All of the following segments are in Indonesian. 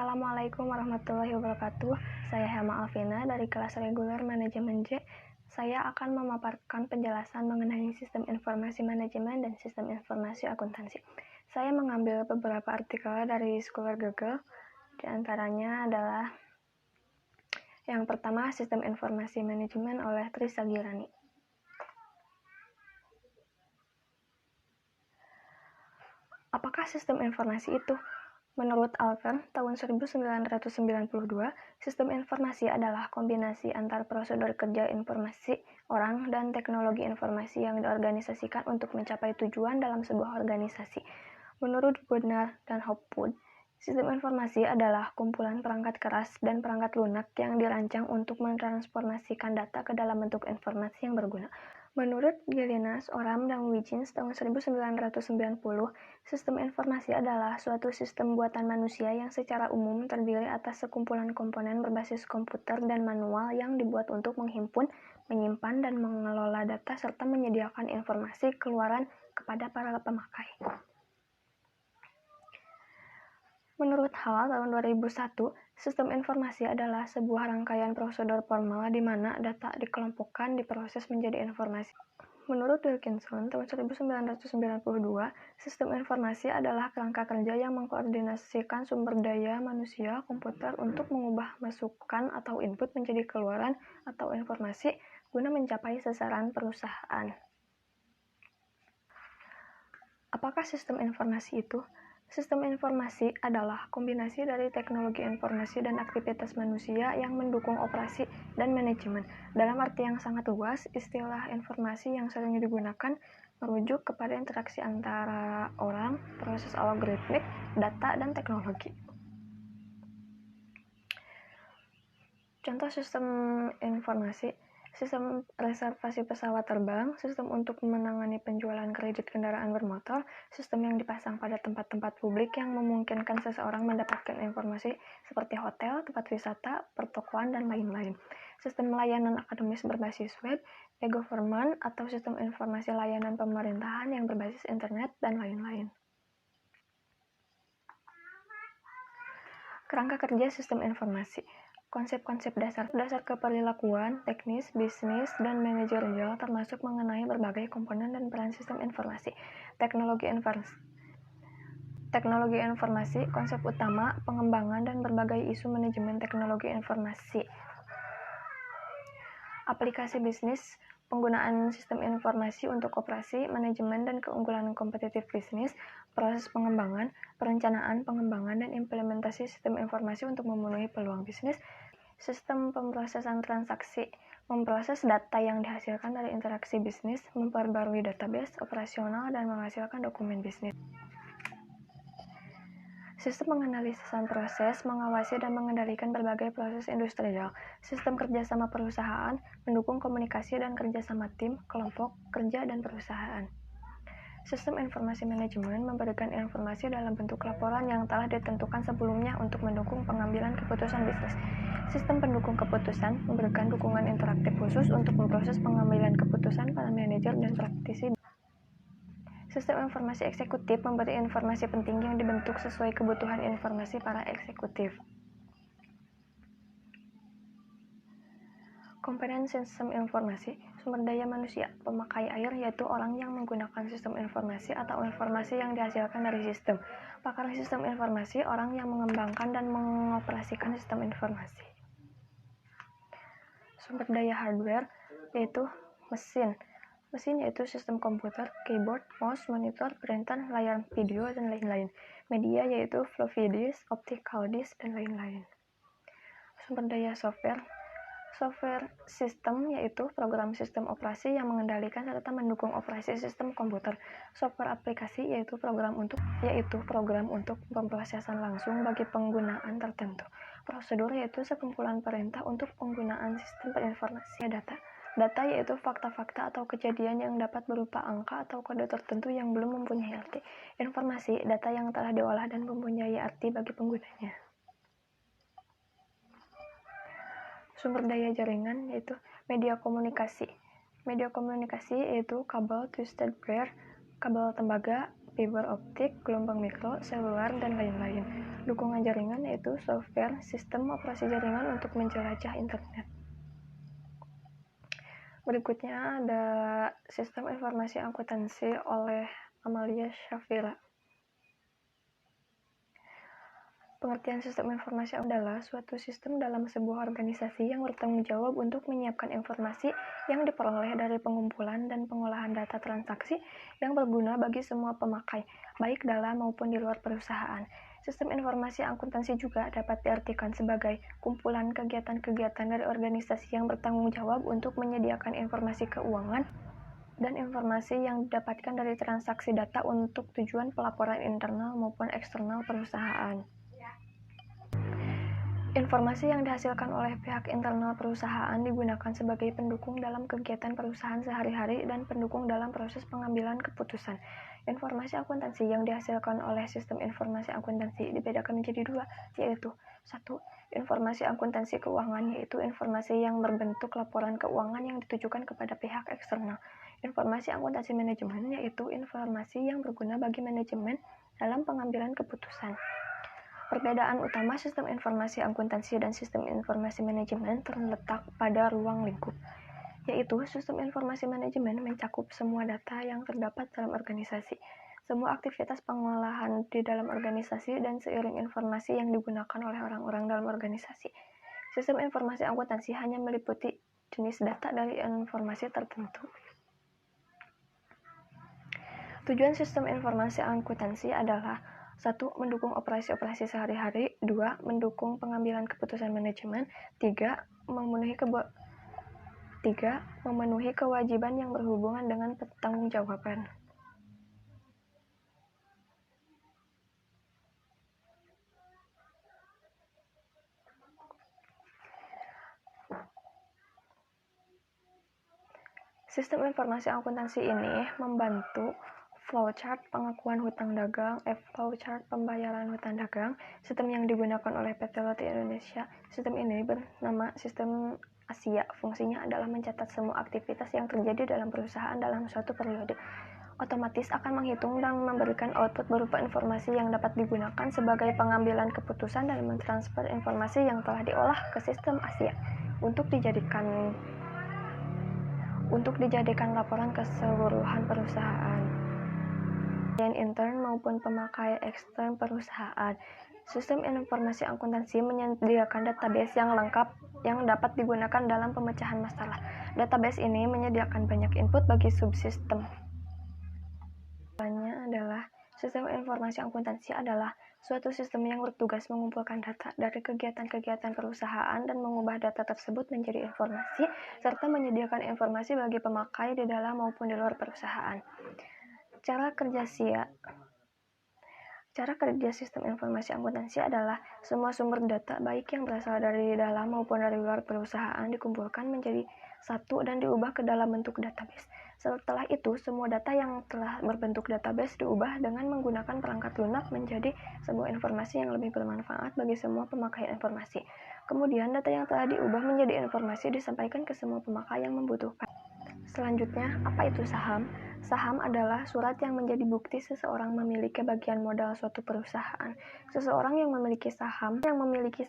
Assalamualaikum warahmatullahi wabarakatuh. Saya Helma Alvina dari kelas reguler manajemen J. Saya akan memaparkan penjelasan mengenai sistem informasi manajemen dan sistem informasi akuntansi. Saya mengambil beberapa artikel dari Scholar Google. Di antaranya adalah yang pertama, sistem informasi manajemen oleh Trisa Girani. Apakah sistem informasi itu? Menurut Alver, tahun 1992, sistem informasi adalah kombinasi antar prosedur kerja informasi, orang, dan teknologi informasi yang diorganisasikan untuk mencapai tujuan dalam sebuah organisasi. Menurut Budnar dan Hopwood, sistem informasi adalah kumpulan perangkat keras dan perangkat lunak yang dirancang untuk mentransformasikan data ke dalam bentuk informasi yang berguna. Menurut Gilinas, Oram, dan Wiggins tahun 1990, sistem informasi adalah suatu sistem buatan manusia yang secara umum terdiri atas sekumpulan komponen berbasis komputer dan manual yang dibuat untuk menghimpun, menyimpan, dan mengelola data serta menyediakan informasi keluaran kepada para pemakai. Menurut Hall tahun 2001, sistem informasi adalah sebuah rangkaian prosedur formal di mana data dikelompokkan, diproses menjadi informasi. Menurut Wilkinson tahun 1992, sistem informasi adalah kerangka kerja yang mengkoordinasikan sumber daya manusia, komputer untuk mengubah masukan atau input menjadi keluaran atau informasi guna mencapai sasaran perusahaan. Apakah sistem informasi itu? Sistem informasi adalah kombinasi dari teknologi informasi dan aktivitas manusia yang mendukung operasi dan manajemen. Dalam arti yang sangat luas, istilah informasi yang sering digunakan merujuk kepada interaksi antara orang, proses algoritmik, data, dan teknologi. Contoh sistem informasi: sistem reservasi pesawat terbang, sistem untuk menangani penjualan kredit kendaraan bermotor, sistem yang dipasang pada tempat-tempat publik yang memungkinkan seseorang mendapatkan informasi seperti hotel, tempat wisata, pertokoan, dan lain-lain. Sistem layanan akademis berbasis web, e-government, atau sistem informasi layanan pemerintahan yang berbasis internet, dan lain-lain. Kerangka kerja sistem informasi. Konsep-konsep dasar keperilakuan, teknis, bisnis, dan manajerial termasuk mengenai berbagai komponen dan peran sistem informasi. Teknologi informasi, konsep utama, pengembangan, dan berbagai isu manajemen teknologi informasi. Aplikasi bisnis, penggunaan sistem informasi untuk operasi, manajemen, dan keunggulan kompetitif bisnis, proses pengembangan, perencanaan, pengembangan, dan implementasi sistem informasi untuk memenuhi peluang bisnis, sistem pemrosesan transaksi, memproses data yang dihasilkan dari interaksi bisnis, memperbarui database operasional, dan menghasilkan dokumen bisnis. Sistem penganalisan proses, mengawasi dan mengendalikan berbagai proses industrial. Sistem kerjasama perusahaan, mendukung komunikasi dan kerjasama tim, kelompok, kerja, dan perusahaan. Sistem informasi manajemen memberikan informasi dalam bentuk laporan yang telah ditentukan sebelumnya untuk mendukung pengambilan keputusan bisnis. Sistem pendukung keputusan memberikan dukungan interaktif khusus untuk memproses pengambilan keputusan para manajer dan praktisi. Sistem informasi eksekutif memberi informasi penting yang dibentuk sesuai kebutuhan informasi para eksekutif. Komponen sistem informasi, sumber daya manusia, pemakai air yaitu orang yang menggunakan sistem informasi atau informasi yang dihasilkan dari sistem. Pakar sistem informasi, orang yang mengembangkan dan mengoperasikan sistem informasi. Sumber daya hardware yaitu mesin. Mesin yaitu sistem komputer, keyboard, mouse, monitor, printer, layar video, dan lain-lain. Media yaitu floppy disk, optical disk, dan lain-lain. Sumber daya software. Software system yaitu program sistem operasi yang mengendalikan serta mendukung operasi sistem komputer. Software aplikasi yaitu program untuk pemrosesan langsung bagi penggunaan tertentu. Prosedur yaitu sekumpulan perintah untuk penggunaan sistem perinformasi data. Data yaitu fakta-fakta atau kejadian yang dapat berupa angka atau kode tertentu yang belum mempunyai arti. Informasi, data yang telah diolah dan mempunyai arti bagi penggunanya. Sumber daya jaringan yaitu media komunikasi. Media komunikasi yaitu kabel twisted wire, kabel tembaga, fiber optik, gelombang mikro, seluler, dan lain-lain. Dukungan jaringan yaitu software, sistem operasi jaringan untuk menjelajah internet. Berikutnya ada sistem informasi akuntansi oleh Amalia Shafira. Pengertian sistem informasi adalah suatu sistem dalam sebuah organisasi yang bertanggung jawab untuk menyiapkan informasi yang diperoleh dari pengumpulan dan pengolahan data transaksi yang berguna bagi semua pemakai, baik dalam maupun di luar perusahaan. Sistem informasi akuntansi juga dapat diartikan sebagai kumpulan kegiatan-kegiatan dari organisasi yang bertanggung jawab untuk menyediakan informasi keuangan dan informasi yang didapatkan dari transaksi data untuk tujuan pelaporan internal maupun eksternal perusahaan. Informasi yang dihasilkan oleh pihak internal perusahaan digunakan sebagai pendukung dalam kegiatan perusahaan sehari-hari dan pendukung dalam proses pengambilan keputusan. Informasi akuntansi yang dihasilkan oleh sistem informasi akuntansi dibedakan menjadi dua, yaitu 1. Informasi akuntansi keuangan, yaitu informasi yang berbentuk laporan keuangan yang ditujukan kepada pihak eksternal. Informasi akuntansi manajemen, yaitu informasi yang berguna bagi manajemen dalam pengambilan keputusan. Perbedaan utama sistem informasi akuntansi dan sistem informasi manajemen terletak pada ruang lingkup, yaitu sistem informasi manajemen mencakup semua data yang terdapat dalam organisasi, semua aktivitas pengolahan di dalam organisasi, dan seiring informasi yang digunakan oleh orang-orang dalam organisasi. Sistem informasi akuntansi hanya meliputi jenis data dari informasi tertentu. Tujuan sistem informasi akuntansi adalah 1. Mendukung operasi-operasi sehari-hari. 2. Mendukung pengambilan keputusan manajemen. 3. Memenuhi kewajiban yang berhubungan dengan pertanggungjawaban. Sistem informasi akuntansi ini membantu flowchart pengakuan hutang dagang, flowchart pembayaran hutang dagang, sistem yang digunakan oleh PT Lotte Indonesia. Sistem ini bernama Sistem Asia. Fungsinya adalah mencatat semua aktivitas yang terjadi dalam perusahaan dalam suatu periode. Otomatis akan menghitung dan memberikan output berupa informasi yang dapat digunakan sebagai pengambilan keputusan dan mentransfer informasi yang telah diolah ke Sistem Asia untuk dijadikan laporan keseluruhan perusahaan, klien intern maupun pemakai ekstern perusahaan. Sistem informasi akuntansi menyediakan database yang lengkap yang dapat digunakan dalam pemecahan masalah. Database ini menyediakan banyak input bagi subsistem. Adalah sistem informasi akuntansi adalah suatu sistem yang bertugas mengumpulkan data dari kegiatan-kegiatan perusahaan dan mengubah data tersebut menjadi informasi, serta menyediakan informasi bagi pemakai di dalam maupun di luar perusahaan. Cara kerja sistem informasi akuntansi adalah semua sumber data, baik yang berasal dari dalam maupun dari luar perusahaan, dikumpulkan menjadi satu dan diubah ke dalam bentuk database. Setelah itu, semua data yang telah berbentuk database diubah dengan menggunakan perangkat lunak menjadi sebuah informasi yang lebih bermanfaat bagi semua pemakai informasi. Kemudian, data yang telah diubah menjadi informasi disampaikan ke semua pemakai yang membutuhkan. Selanjutnya, apa itu saham? Saham adalah surat yang menjadi bukti seseorang memiliki bagian modal suatu perusahaan. Seseorang yang memiliki saham memiliki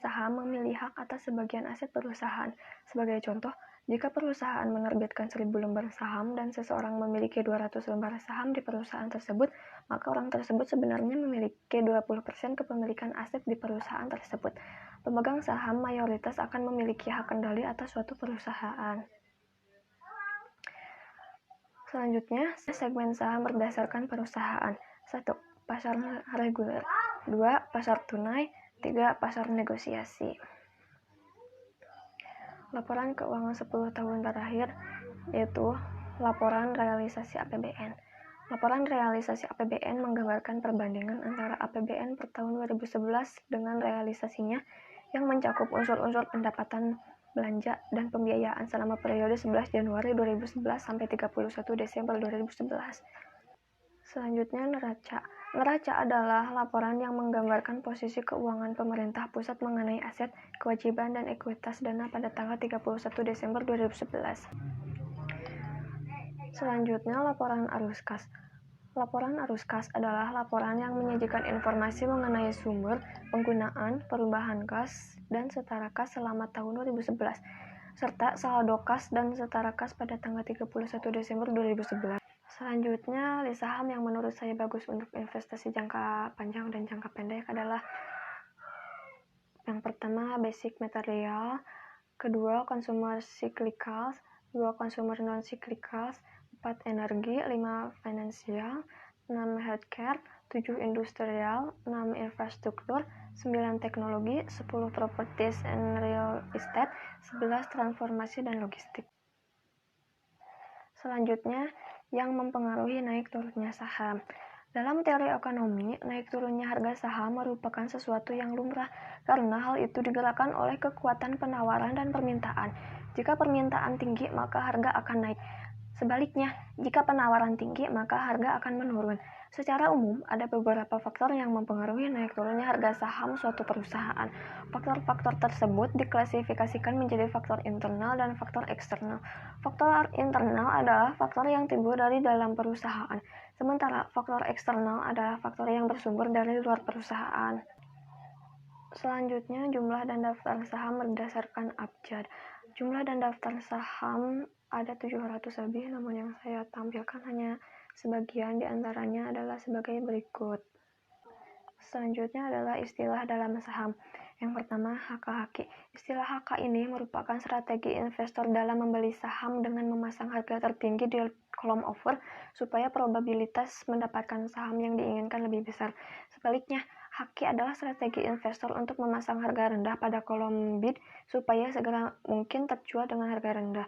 hak atas sebagian aset perusahaan. Sebagai contoh, jika perusahaan menerbitkan 1000 lembar saham dan seseorang memiliki 200 lembar saham di perusahaan tersebut, maka orang tersebut sebenarnya memiliki 20% kepemilikan aset di perusahaan tersebut. Pemegang saham mayoritas akan memiliki hak kendali atas suatu perusahaan. Selanjutnya, segmen saham berdasarkan perusahaan. 1. Pasar reguler. 2. Pasar tunai. 3. Pasar negosiasi. Laporan keuangan 10 tahun terakhir, yaitu laporan realisasi APBN. Laporan realisasi APBN menggambarkan perbandingan antara APBN per tahun 2011 dengan realisasinya yang mencakup unsur-unsur pendapatan, belanja, dan pembiayaan selama periode 11 Januari 2011 sampai 31 Desember 2011. Selanjutnya, neraca. Neraca adalah laporan yang menggambarkan posisi keuangan pemerintah pusat mengenai aset, kewajiban, dan ekuitas dana pada tanggal 31 Desember 2011. Selanjutnya, laporan arus kas. Laporan arus kas adalah laporan yang menyajikan informasi mengenai sumber, penggunaan, perubahan kas, dan setara kas selama tahun 2011, serta saldo kas dan setara kas pada tanggal 31 Desember 2011. Selanjutnya, list saham yang menurut saya bagus untuk investasi jangka panjang dan jangka pendek adalah yang pertama, basic material, kedua, consumer cyclicals, dua, consumer non-cyclicals, 4, energi, 5, financial, 6, healthcare, 7, industrial, 6, infrastruktur, 9, teknologi, 10, properties and real estate, 11, transformasi dan logistik. Selanjutnya, yang mempengaruhi naik turunnya saham. Dalam teori ekonomi, naik turunnya harga saham merupakan sesuatu yang lumrah karena hal itu digerakkan oleh kekuatan penawaran dan permintaan. Jika permintaan tinggi, maka harga akan naik. Sebaliknya, jika penawaran tinggi, maka harga akan menurun. Secara umum, ada beberapa faktor yang mempengaruhi naik turunnya harga saham suatu perusahaan. Faktor-faktor tersebut diklasifikasikan menjadi faktor internal dan faktor eksternal. Faktor internal adalah faktor yang timbul dari dalam perusahaan, sementara faktor eksternal adalah faktor yang bersumber dari luar perusahaan. Selanjutnya, jumlah dan daftar saham berdasarkan abjad. Jumlah dan daftar saham ada 700 lebih, namun yang saya tampilkan hanya sebagian di antaranya adalah sebagai berikut. Selanjutnya adalah istilah dalam saham. Yang pertama, haka-haki. Istilah haka ini merupakan strategi investor dalam membeli saham dengan memasang harga tertinggi di kolom offer supaya probabilitas mendapatkan saham yang diinginkan lebih besar. Sebaliknya, haki adalah strategi investor untuk memasang harga rendah pada kolom bid supaya segera mungkin terjual dengan harga rendah.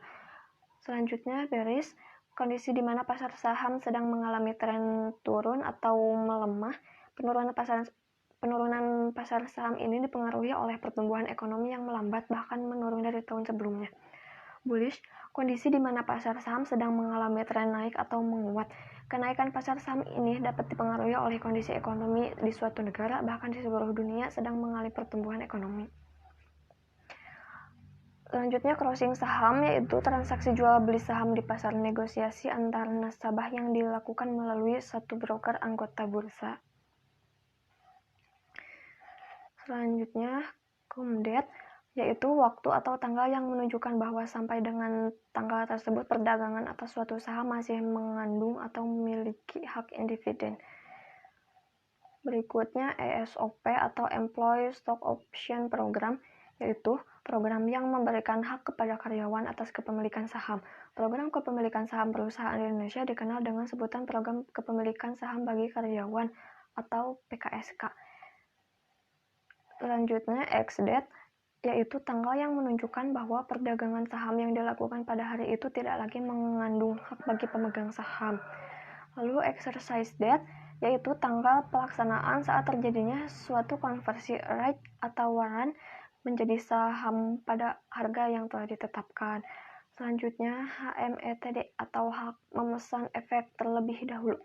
Selanjutnya, bearish, kondisi di mana pasar saham sedang mengalami tren turun atau melemah. Penurunan pasar saham ini dipengaruhi oleh pertumbuhan ekonomi yang melambat bahkan menurun dari tahun sebelumnya. Bullish, kondisi di mana pasar saham sedang mengalami tren naik atau menguat. Kenaikan pasar saham ini dapat dipengaruhi oleh kondisi ekonomi di suatu negara bahkan di seluruh dunia sedang mengalami pertumbuhan ekonomi. Selanjutnya, crossing saham, yaitu transaksi jual beli saham di pasar negosiasi antar nasabah yang dilakukan melalui satu broker anggota bursa. Selanjutnya, cum date, yaitu waktu atau tanggal yang menunjukkan bahwa sampai dengan tanggal tersebut perdagangan atas suatu saham masih mengandung atau memiliki hak individen. Berikutnya, ESOP atau Employee Stock Option Program, yaitu program yang memberikan hak kepada karyawan atas kepemilikan saham. Program kepemilikan saham perusahaan di Indonesia dikenal dengan sebutan Program Kepemilikan Saham bagi Karyawan atau PKSK. Selanjutnya, ex-date, yaitu tanggal yang menunjukkan bahwa perdagangan saham yang dilakukan pada hari itu tidak lagi mengandung hak bagi pemegang saham. Lalu, exercise date, yaitu tanggal pelaksanaan saat terjadinya suatu konversi right atau warrant menjadi saham pada harga yang telah ditetapkan. Selanjutnya, HMETD atau hak memesan efek terlebih dahulu.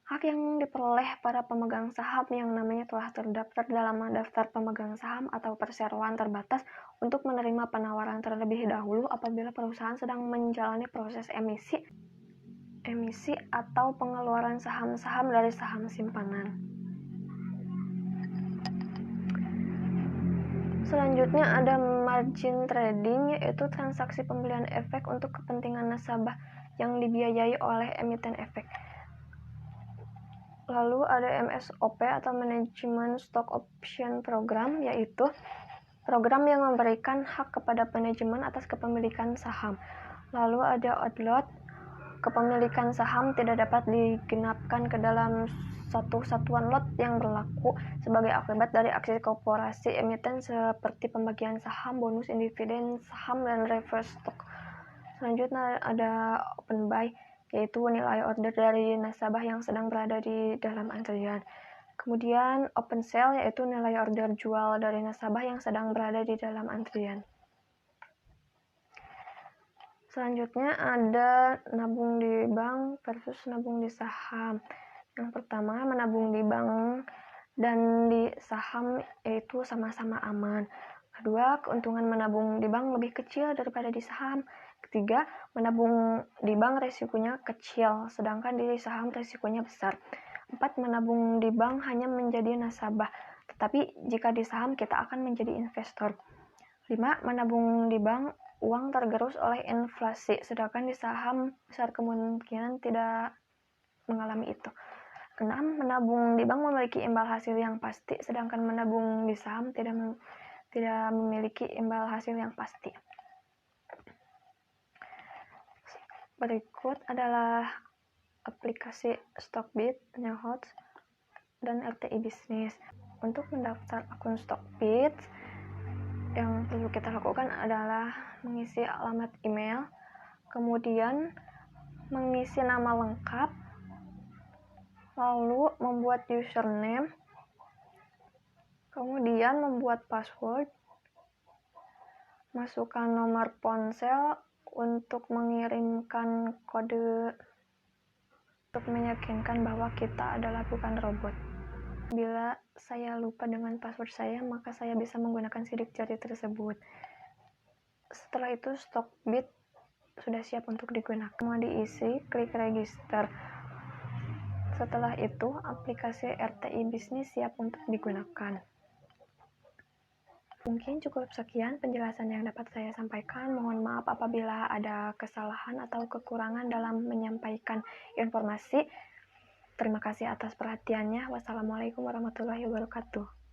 Hak yang diperoleh para pemegang saham yang namanya telah terdaftar dalam daftar pemegang saham atau perseroan terbatas untuk menerima penawaran terlebih dahulu apabila perusahaan sedang menjalani proses emisi atau pengeluaran saham-saham dari saham simpanan. Selanjutnya ada margin trading, yaitu transaksi pembelian efek untuk kepentingan nasabah yang dibiayai oleh emiten efek. Lalu ada MSOP atau Management Stock Option Program, yaitu program yang memberikan hak kepada manajemen atas kepemilikan saham. Lalu ada outlot, kepemilikan saham tidak dapat digenapkan ke dalam satu satuan lot yang berlaku sebagai akibat dari aksi korporasi emiten seperti pembagian saham, bonus dividen saham, dan reverse stock. Selanjutnya ada open buy, yaitu nilai order dari nasabah yang sedang berada di dalam antrian. Kemudian open sell, yaitu nilai order jual dari nasabah yang sedang berada di dalam antrian. Selanjutnya ada nabung di bank versus nabung di saham. Yang pertama, menabung di bank dan di saham yaitu sama-sama aman. Kedua, keuntungan menabung di bank lebih kecil daripada di saham. 3. Menabung di bank resikonya kecil, sedangkan di saham resikonya besar. 4. Menabung di bank hanya menjadi nasabah, tetapi jika di saham kita akan menjadi investor. 5. Menabung di bank, uang tergerus oleh inflasi, sedangkan di saham besar kemungkinan tidak mengalami itu. 6. Menabung di bank memiliki imbal hasil yang pasti, sedangkan menabung di saham tidak memiliki imbal hasil yang pasti. Berikut adalah aplikasi Stockbit, Newhouse, dan RTI Bisnis. Untuk mendaftar akun Stockbit, yang perlu kita lakukan adalah mengisi alamat email, kemudian mengisi nama lengkap, lalu membuat username, kemudian membuat password, masukkan nomor ponsel untuk mengirimkan kode untuk meyakinkan bahwa kita adalah bukan robot. Bila saya lupa dengan password saya, maka saya bisa menggunakan sidik jari tersebut. Setelah itu, Stockbit sudah siap untuk digunakan. Mau diisi, klik register. Setelah itu, aplikasi RTI Bisnis siap untuk digunakan. Mungkin cukup sekian penjelasan yang dapat saya sampaikan. Mohon maaf apabila ada kesalahan atau kekurangan dalam menyampaikan informasi. Terima kasih atas perhatiannya. Wassalamualaikum warahmatullahi wabarakatuh.